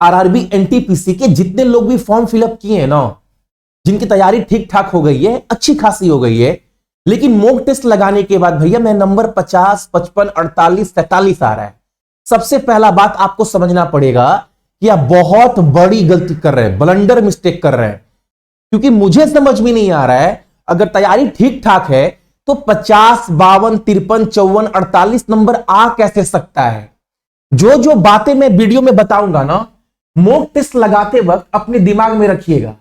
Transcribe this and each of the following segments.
RRB NTPC के जितने लोग भी फॉर्म फिलअप किए हैं ना, जिनकी तैयारी ठीक ठाक हो गई है, अच्छी खासी हो गई है, लेकिन मॉक टेस्ट लगाने के बाद भैया मैं नंबर 50, 55, 48, 43 आ रहा है, सबसे पहला बात आपको समझना पड़ेगा कि आप बहुत बड़ी गलती कर रहे हैं, ब्लंडर मिस्टेक कर रहे हैं। क्योंकि मुझे समझ में नहीं आ रहा है, अगर तैयारी ठीक ठाक है तो 50, 52, 53, 54, 48 नंबर आ कैसे सकता है। जो जो बातें मैं वीडियो में बताऊंगा ना, मॉक टेस्ट लगाते वक्त अपने दिमाग में रखिएगा,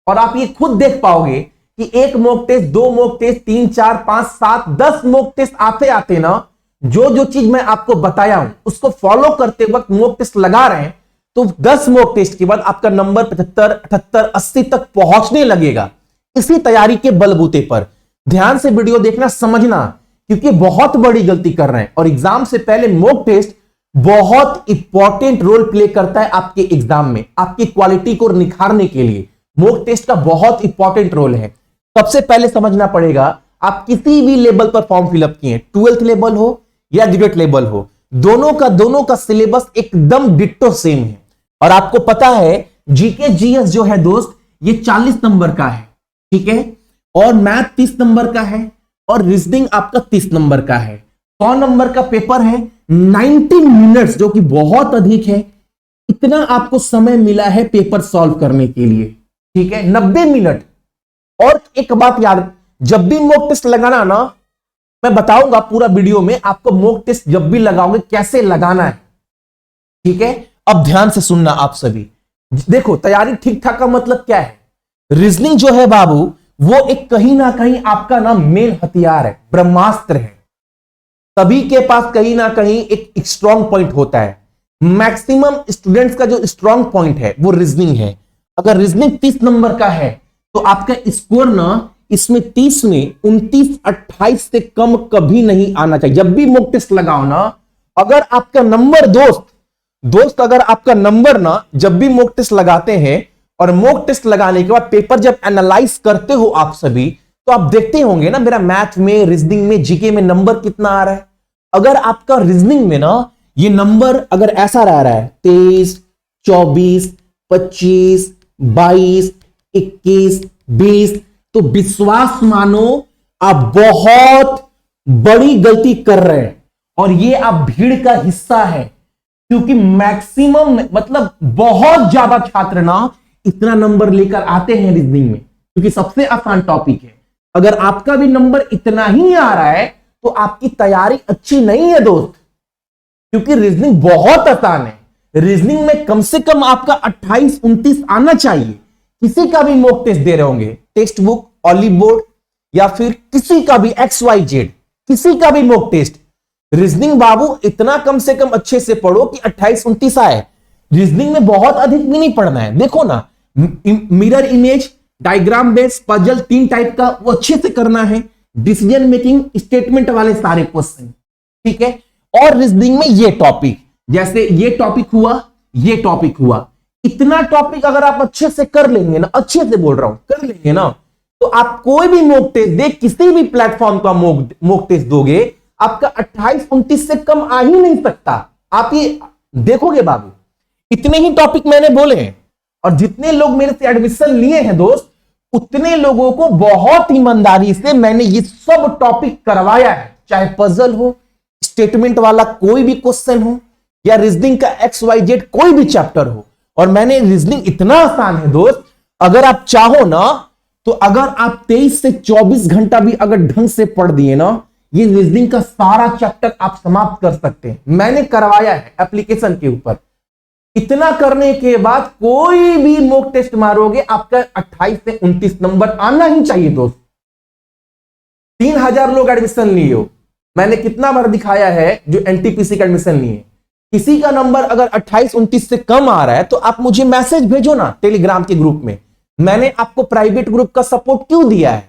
और आप ये खुद देख पाओगे कि एक मॉक टेस्ट, दो मॉक टेस्ट, 3, 4, 5, 7, 10 मॉक टेस्ट आते आते ना, जो जो चीज मैं आपको बताया हूं उसको फॉलो करते वक्त मॉक टेस्ट लगा रहे हैं, तो 10 मॉक टेस्ट के बाद आपका नंबर 75, 78, 80 तक पहुंचने लगेगा, इसी तैयारी के बलबूते पर। ध्यान से वीडियो देखना, समझना, क्योंकि बहुत बड़ी गलती कर रहे हैं। और एग्जाम से पहले मॉक टेस्ट बहुत इंपॉर्टेंट रोल प्ले करता है आपके एग्जाम में, आपकी क्वालिटी को निखारने के लिए मॉक टेस्ट का बहुत इंपॉर्टेंट रोल है। सबसे पहले समझना पड़ेगा, आप किसी भी लेवल पर फॉर्म फिलअप किए, 12th लेवल हो या ग्रेजुएट लेवल हो, दोनों का सिलेबस एकदम डिट्टो सेम है। और आपको पता है जीके जीएस जो है दोस्त, ये 40 नंबर का है, ठीक है, और मैथ 30 नंबर का है, और रीजनिंग आपका 30 नंबर का है। 100 नंबर का पेपर है, 90 मिनट्स, जो कि बहुत अधिक है। इतना आपको समय मिला है पेपर सॉल्व करने के लिए, ठीक है, 90 मिनट। और एक बात याद, जब भी मॉक टेस्ट लगाना ना, मैं बताऊंगा पूरा वीडियो में आपको मॉक टेस्ट जब भी लगाओगे कैसे लगाना है, ठीक है। अब ध्यान से सुनना आप सभी, देखो तैयारी ठीक ठाक का मतलब क्या है। रीजनिंग जो है बाबू, वो एक कहीं ना कहीं आपका ना मेन हथियार है, ब्रह्मास्त्र है। सभी के पास कहीं ना कहीं एक स्ट्रॉन्ग पॉइंट होता है। मैक्सिमम स्टूडेंट्स का जो स्ट्रॉन्ग पॉइंट है वो रीजनिंग है। अगर रीजनिंग 30 नंबर का है तो आपका स्कोर ना इसमें 30 में 29, 28 से कम कभी नहीं आना चाहिए। जब भी मॉक टेस्ट लगाओ ना, अगर आपका नंबर दोस्त अगर आपका नंबर ना, जब भी मॉक टेस्ट लगाते हैं और मॉक टेस्ट लगाने के बाद पेपर जब एनालाइज करते हो आप सभी, तो आप देखते होंगे ना मेरा मैथ में, रीजनिंग में, जीके में नंबर कितना आ रहा है। अगर आपका रीजनिंग में ना ये नंबर अगर ऐसा रह रहा है 23, 24, 25, 22, 21, 20, तो विश्वास मानो आप बहुत बड़ी गलती कर रहे हैं, और ये आप भीड़ का हिस्सा है। क्योंकि मैक्सिमम मतलब बहुत ज्यादा छात्र ना इतना नंबर लेकर आते हैं रीजनिंग में, क्योंकि सबसे आसान टॉपिक है। अगर आपका भी नंबर इतना ही आ रहा है तो आपकी तैयारी अच्छी नहीं है दोस्त, क्योंकि रीजनिंग बहुत आसान है। रीजनिंग में कम से कम आपका 28, 29 आना चाहिए। किसी का भी मॉक टेस्ट दे रहे होंगे, टेक्स्ट बुक, ऑलिव बोर्ड, या फिर किसी का भी XYZ, किसी का भी मॉक टेस्ट, रीजनिंग बाबू इतना कम से कम अच्छे से पढ़ो कि 28, 29 आए। रीजनिंग में बहुत अधिक भी नहीं पढ़ना है। देखो ना, mirror image, diagram based, puzzle, 3 type का, वो अच्छे से करना है। डिसीजन मेकिंग, स्टेटमेंट वाले सारे क्वेश्चन, ठीक है। और रीजनिंग में ये टॉपिक, जैसे ये टॉपिक हुआ, ये टॉपिक हुआ, इतना टॉपिक अगर आप अच्छे से कर लेंगे ना, अच्छे से बोल रहा हूं, कर लेंगे ना, तो आप कोई भी मॉक टेस्ट दे, किसी भी प्लेटफॉर्म का मॉक टेस्ट दोगे, आपका 28, 29 से कम आ ही नहीं सकता। आप ये देखोगे बाबू, इतने ही टॉपिक मैंने बोले हैं, और जितने लोग मेरे से एडमिशन लिए हैं दोस्त, उतने लोगों को बहुत ईमानदारी से मैंने ये सब टॉपिक करवाया है। चाहे पजल हो, स्टेटमेंट वाला कोई भी क्वेश्चन हो, या रीजनिंग का XYZ कोई भी चैप्टर हो। और मैंने रीजनिंग इतना आसान है दोस्त, अगर आप चाहो ना, तो अगर आप 23 से 24 घंटा भी अगर ढंग से पढ़ दिए ना, ये रीजनिंग का सारा चैप्टर आप समाप्त कर सकते हैं। मैंने करवाया है एप्लीकेशन के ऊपर। इतना करने के बाद कोई भी मॉक टेस्ट मारोगे, आपका 28 से 29 नंबर आना ही चाहिए दोस्त। 3000 लोग एडमिशन लिए हो, मैंने कितना बार दिखाया है जो एनटीपीसी का एडमिशन लिए। किसी का नंबर अगर 28, 29 से कम आ रहा है तो आप मुझे मैसेज भेजो ना टेलीग्राम के ग्रुप में। मैंने आपको प्राइवेट ग्रुप का सपोर्ट क्यों दिया है?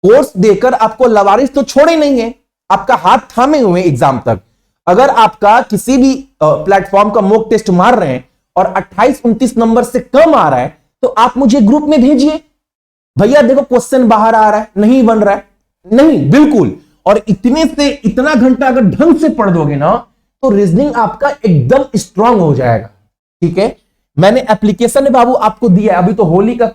कोर्स देकर आपको लवारिस तो छोड़े नहीं है, आपका हाथ थामे हुए एग्जाम तक। अगर आपका किसी भी प्लेटफॉर्म का मॉक टेस्ट मार रहे हैं और 28, 29 नंबर से कम आ रहा है, तो आप मुझे ग्रुप में भेजिए, भैया देखो क्वेश्चन बाहर आ रहा है, नहीं बन रहा है, नहीं बिल्कुल। और इतने से इतना घंटा अगर ढंग से पढ़ दोगे ना, तो रीजनिंग आपका एकदम स्ट्रांग हो जाएगा, ठीक है। मैंने एप्लीकेशन में बाबू आपको दिया है। अभी तो होली का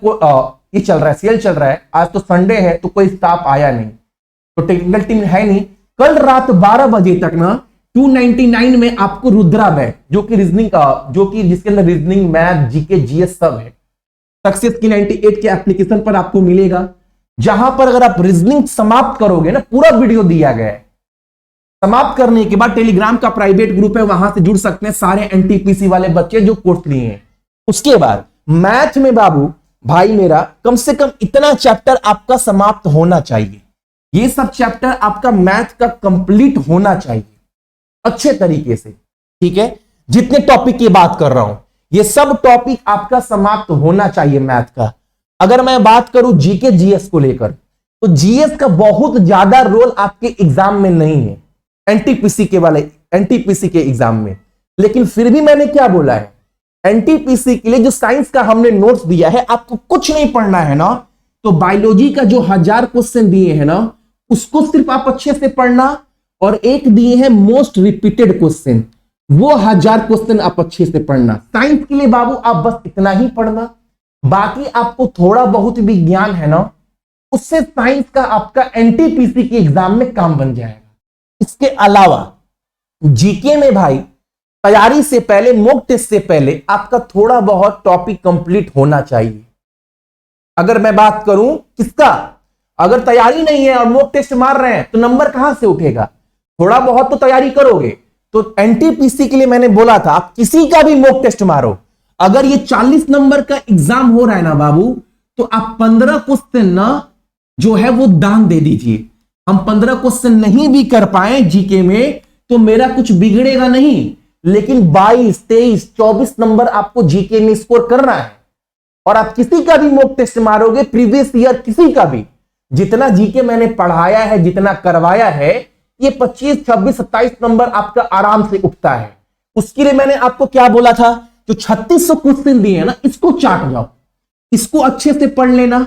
ये चल रहा है, सेल चल रहा है, आज तो संडे है तो कोई स्टाफ आया नहीं, तो टेक्निकल टीम है नहीं। कल रात 12 बजे तक ना 299 में आपको रुद्रा बैच जो कि रीजनिंग का, जो कि जिसके अंदर रीजनिंग, मैथ, जीके, जीएस सब है, सक्सेस की 98 के एप्लीकेशन पर आपको मिलेगा। जहां पर अगर आप रीजनिंग समाप्त करोगे ना, पूरा वीडियो दिया गया है, समाप्त करने के बाद टेलीग्राम का प्राइवेट ग्रुप है, वहां से जुड़ सकते हैं सारे एनटीपीसी वाले बच्चे जो कोर्स लिए हैं। उसके बाद मैथ में बाबू भाई मेरा कम से कम इतना चैप्टर आपका समाप्त होना चाहिए, ये सब चैप्टर आपका मैथ का कंप्लीट होना चाहिए अच्छे तरीके से, ठीक है। जितने टॉपिक की बात कर रहा हूं ये सब टॉपिक आपका समाप्त होना चाहिए मैथ का। अगर मैं बात करूं जीके जीएस को लेकर, तो जीएस का बहुत ज्यादा रोल आपके एग्जाम में नहीं है, एनटीपीसी के एग्जाम में। लेकिन फिर भी मैंने क्या बोला है, एनटीपीसी के लिए जो साइंस का हमने नोट्स दिया है, आपको कुछ नहीं पढ़ना है ना, तो बायोलॉजी का जो 1000 क्वेश्चन दिए हैं ना, उसको सिर्फ आप अच्छे से पढ़ना, और एक दिए हैं मोस्ट रिपीटेड क्वेश्चन, वो 1000 क्वेश्चन आप अच्छे से पढ़ना। साइंस के लिए बाबू आप बस इतना ही पढ़ना, बाकी आपको थोड़ा बहुत भी ज्ञान है ना, उससे साइंस का आपका एनटीपीसी के एग्जाम में काम बन जाएगा। इसके अलावा जीके में भाई तैयारी से पहले, मॉक टेस्ट से पहले आपका थोड़ा बहुत टॉपिक कंप्लीट होना चाहिए। अगर मैं बात करूं किसका, अगर तैयारी नहीं है और मॉक टेस्ट मार रहे हैं तो नंबर कहां से उठेगा, थोड़ा बहुत तो तैयारी करोगे। तो एनटीपीसी के लिए मैंने बोला था आप किसी का भी मॉक टेस्ट मारो, अगर ये 40 नंबर का एग्जाम हो रहा है ना बाबू, तो आप 15 क्वेश्चन ना जो है वो दान दे दीजिए। हम 15 क्वेश्चन नहीं भी कर पाए जीके में तो मेरा कुछ बिगड़ेगा नहीं, लेकिन 22, 23, 24 नंबर आपको जीके में स्कोर करना है। और आप किसी का भी मॉक टेस्ट मारोगे प्रीवियस ईयर, किसी का भी, जितना जीके मैंने पढ़ाया है, जितना करवाया है, ये 25, 26, 27 नंबर आपका आराम से उठता है। उसके लिए मैंने आपको क्या बोला था, जो 3600 क्वेश्चन दिए हैं ना, इसको चाट जाओ, इसको अच्छे से पढ़ लेना,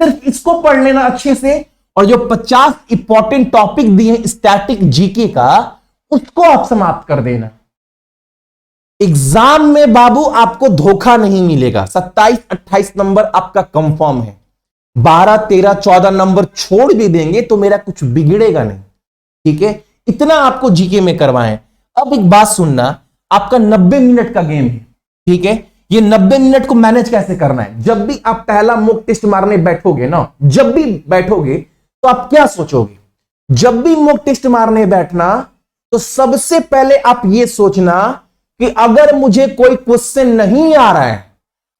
सिर्फ इसको पढ़ लेना अच्छे से, और जो 50 इंपॉर्टेंट टॉपिक दिए हैं स्टैटिक जीके का, उसको आप समाप्त कर देना। एग्जाम में बाबू आपको धोखा नहीं मिलेगा। 27, 28 नंबर आपका कंफर्म है, 12, 13, 14 नंबर छोड़ भी देंगे तो मेरा कुछ बिगड़ेगा नहीं, ठीक है। इतना आपको जीके में करवाएं। अब एक बात सुनना, आपका 90 मिनट का गेम है, ठीक है। ये 90 मिनट को मैनेज कैसे करना है, जब भी आप पहला मॉक टेस्ट मारने बैठोगे ना, जब भी बैठोगे तो आप क्या सोचोगे, जब भी मॉक टेस्ट मारने बैठना तो सबसे पहले आप ये सोचना कि अगर मुझे कोई क्वेश्चन नहीं आ रहा है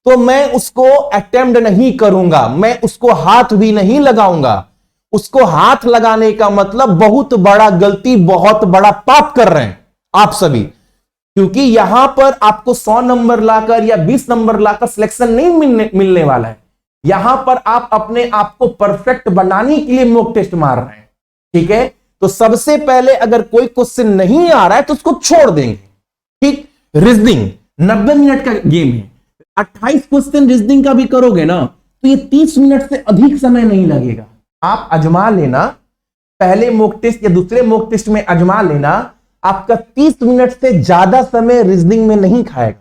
तो मैं उसको अटेम्प्ट नहीं करूंगा, मैं उसको हाथ भी नहीं लगाऊंगा। उसको हाथ लगाने का मतलब बहुत बड़ा गलती, बहुत बड़ा पाप कर रहे हैं आप सभी, क्योंकि यहां पर आपको 100 नंबर लाकर या 20 नंबर लाकर सिलेक्शन नहीं मिलने वाला है। यहां पर आप अपने आप को परफेक्ट बनाने के लिए मॉक टेस्ट मार रहे हैं, ठीक है। तो सबसे पहले अगर कोई क्वेश्चन नहीं आ रहा है तो उसको छोड़ देंगे, ठीक। रीजनिंग 90 मिनट का गेम है, 28 क्वेश्चन रीजनिंग का भी करोगे ना तो ये 30 मिनट से अधिक समय नहीं लगेगा। आप अजमा लेना, पहले मॉक टेस्ट या दूसरे मॉक टेस्ट में अजमा लेना, आपका 30 मिनट से ज्यादा समय रीजनिंग में नहीं खाएगा।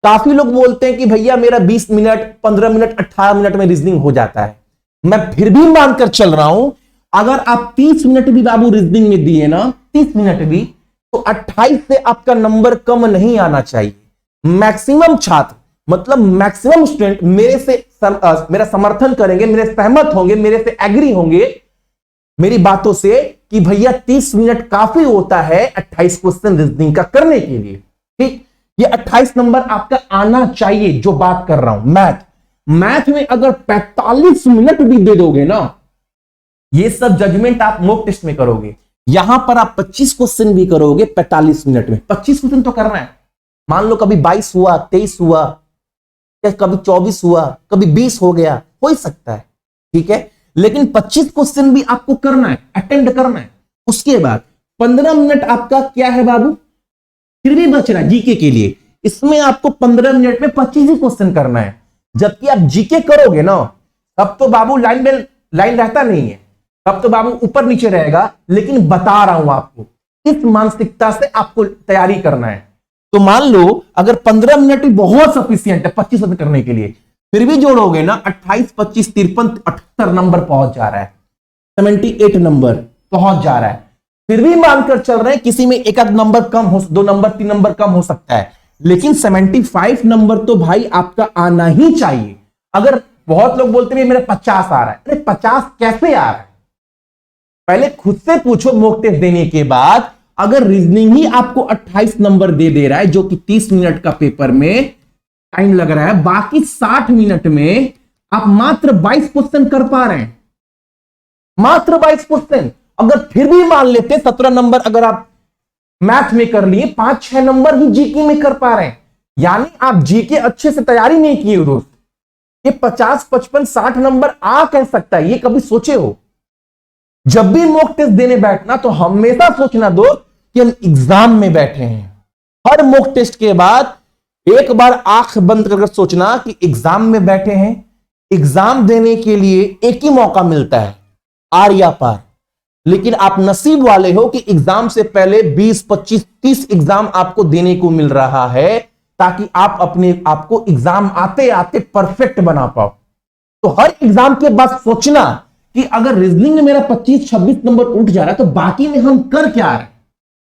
काफी लोग बोलते हैं कि भैया मेरा 20 मिनट, 15 मिनट, 18 मिनट में रीजनिंग हो जाता है। मैं फिर भी मानकर चल रहा हूं, अगर आप 30 मिनट भी बाबू रीजनिंग में दिए ना, 30 मिनट भी, तो 28 से आपका नंबर कम नहीं आना चाहिए। मैक्सिमम छात्र, मतलब मैक्सिमम स्टूडेंट मेरा समर्थन करेंगे, मेरे सहमत होंगे, मेरे से एग्री होंगे मेरी बातों से कि भैया 30 मिनट काफी होता है 28 क्वेश्चन रीजनिंग का करने के लिए, ठीक। ये 28 नंबर आपका आना चाहिए। जो बात कर रहा हूं मैथ में अगर 45 मिनट भी दे दोगे ना, ये सब जजमेंट आप मॉक टेस्ट में करोगे। यहां पर आप 25 क्वेश्चन भी करोगे 45 मिनट में, 25 क्वेश्चन तो करना है। मान लो कभी 22 हुआ, 23 हुआ, कभी 24 हुआ, कभी 20 हो गया, हो ही सकता है, ठीक है। लेकिन 25 क्वेश्चन भी आपको करना है, अटेम्प्ट करना है। उसके बाद 15 मिनट आपका क्या है बाबू, फिर भी बच रहा है जीके के लिए। इसमें आपको 15 मिनट में 25 ही क्वेश्चन करना है। जबकि आप जीके करोगे ना, तब तो बाबू लाइन रहता नहीं है, तब तो बाबू ऊपर नीचे रहेगा। लेकिन बता रहा हूं आपको, इस मानसिकता से आपको तैयारी करना है। तो मान लो अगर 15 मिनट ही बहुत सफिशियंट है 25 करने के लिए, फिर भी जोड़ोगे ना 28, 25, 53, 78 नंबर पहुंच जा रहा है, 78 नंबर पहुंच जा रहा है। फिर भी मानकर चल रहे हैं किसी में एक आध नंबर कम हो, 2 नंबर 3 नंबर कम हो सकता है, लेकिन 75 नंबर तो भाई आपका आना ही चाहिए। अगर बहुत लोग बोलते हैं मेरा 50 आ रहा है, अरे 50 कैसे आ रहा है? पहले खुद से पूछो मॉक टेस्ट देने के बाद, अगर रीजनिंग ही आपको 28 नंबर दे रहा है, जो कि 30 मिनट का पेपर में टाइम लग रहा है, बाकी 60 मिनट में आप मात्र 22 क्वेश्चन कर पा रहे हैं, मात्र 22 क्वेश्चन। अगर फिर भी मान लेते 17 नंबर अगर आप मैथ में कर लिए, 5-6 नंबर ही जीके में कर पा रहे हैं, यानी आप जीके अच्छे से तैयारी नहीं किए हो दोस्त। ये 50, 55, 60 नंबर आ कह सकता है, ये कभी सोचे हो? जब भी मॉक टेस्ट देने बैठना तो हमेशा सोचना दोस्त कि हम एग्जाम में बैठे हैं। हर मॉक टेस्ट के बाद एक बार आंख बंद करके सोचना कि एग्जाम में बैठे हैं, एग्जाम देने के लिए एक ही मौका मिलता है, आर या पार। लेकिन आप नसीब वाले हो कि एग्जाम से पहले 20, 25, 30 एग्जाम आपको देने को मिल रहा है, ताकि आप अपने आपको एग्जाम आते आते परफेक्ट बना पाओ। तो हर एग्जाम के बाद सोचना कि अगर रीजनिंग में मेरा 25-26 नंबर उठ जा रहा है, तो बाकी में हम कर क्या रहे हैं,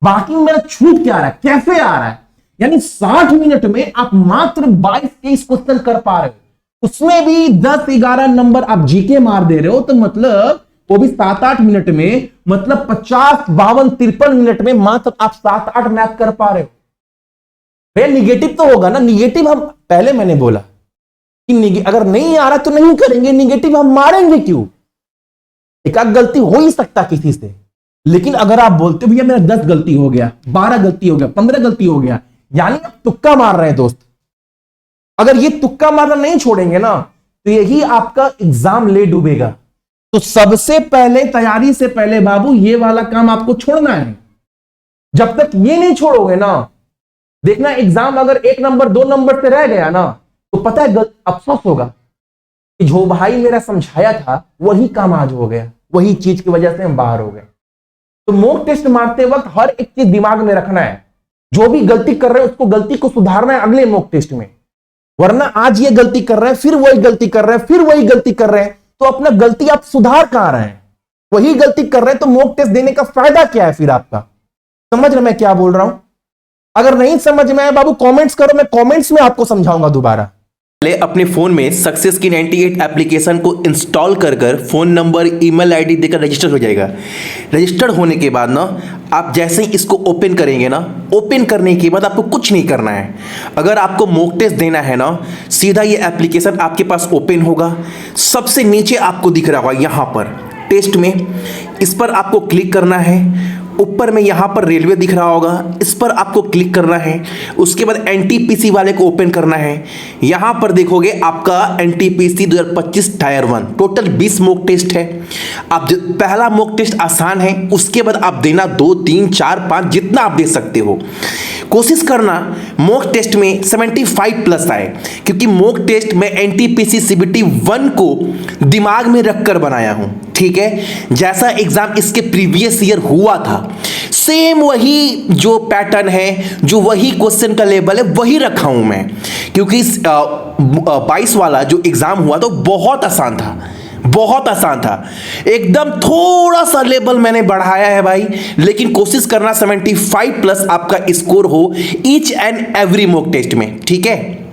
बाकी में मेरा छूट क्या रहा है, कैसे आ रहा है। यानी 60 मिनट में आप मात्र 22-23 क्वेश्चन कर पा रहे हो, उसमें भी 10-11 नंबर आप जीके मार दे रहे हो, तो मतलब वो भी 7-8 मिनट में, मतलब 50, 52, 53 मिनट में मात्र आप 7-8 मैथ कर पा रहे हो। भैया निगेटिव तो होगा ना, निगेटिव हम पहले मैंने बोला कि अगर नहीं आ रहा तो नहीं करेंगे, निगेटिव हम मारेंगे क्यों? एक आध गलती हो ही सकता किसी से, लेकिन अगर आप बोलते भैया मेरा 10 गलती हो गया, 12 गलती हो गया, 15 गलती हो गया, यानी आप तुक्का मार रहे हैं दोस्त। अगर ये तुक्का मारना नहीं छोड़ेंगे ना, तो यही आपका एग्जाम ले डूबेगा। तो सबसे पहले तैयारी से पहले बाबू ये वाला काम आपको छोड़ना है। जब तक ये नहीं छोड़ोगे ना, देखना एग्जाम अगर 1 नंबर 2 नंबर से रह गया ना, तो पता है अफसोस होगा कि जो भाई मेरा समझाया था वही काम आज हो गया, वही चीज की वजह से हम बाहर हो गए। तो मॉक टेस्ट मारते वक्त हर एक चीज दिमाग में रखना है, जो भी गलती कर रहे हैं उसको गलती को सुधारना है अगले मॉक टेस्ट में। वरना आज ये गलती कर रहे हैं, फिर वही गलती कर रहे हैं, फिर वही गलती कर रहे हैं, तो अपना गलती आप सुधार कहां रहे हैं? वही गलती कर रहे हैं, तो मॉक टेस्ट देने का फायदा क्या है फिर आपका? समझ रहे मैं क्या बोल रहा हूं? अगर नहीं समझ में आए बाबू कमेंट्स करो, मैं कमेंट्स में आपको समझाऊंगा दोबारा। पहले अपने फोन में सक्सेस की 98 एप्लीकेशन को इंस्टॉल कर फोन नंबर ईमेल आईडी देकर रजिस्टर हो जाएगा। रजिस्टर होने के बाद ना आप जैसे ही इसको ओपन करेंगे ना, ओपन करने के बाद आपको कुछ नहीं करना है। अगर आपको मॉक टेस्ट देना है ना, सीधा ये एप्लीकेशन आपके पास ओपन होगा। सबसे नीचे आपको दिख रहा होगा यहाँ पर टेस्ट में, इस पर आपको क्लिक करना है। ऊपर में यहाँ पर रेलवे दिख रहा होगा, इस पर आपको क्लिक करना है। उसके बाद एनटीपीसी वाले को ओपन करना है। यहाँ पर देखोगे आपका NTPC 2025 tier 1 total 20 mock test है। आप पहला मॉक टेस्ट आसान है, उसके बाद आप देना 2, 3, 4, 5 जितना आप दे सकते हो। कोशिश करना मॉक टेस्ट में 75 प्लस आए, क्योंकि मॉक टेस्ट में एनटीपीसी सीबीटी 1 को दिमाग में रखकर बनाया हूं। ठीक है, जैसा एग्जाम इसके प्रीवियस ईयर हुआ था, सेम वही जो पैटर्न है, जो वही क्वेश्चन का लेवल है, वही रखा हूं मैं। क्योंकि 22 वाला जो एग्जाम हुआ तो बहुत आसान था, बहुत आसान था। एकदम थोड़ा सा लेवल मैंने बढ़ाया है भाई, लेकिन कोशिश करना 75 प्लस आपका स्कोर हो each and every mock test में। ठीक है।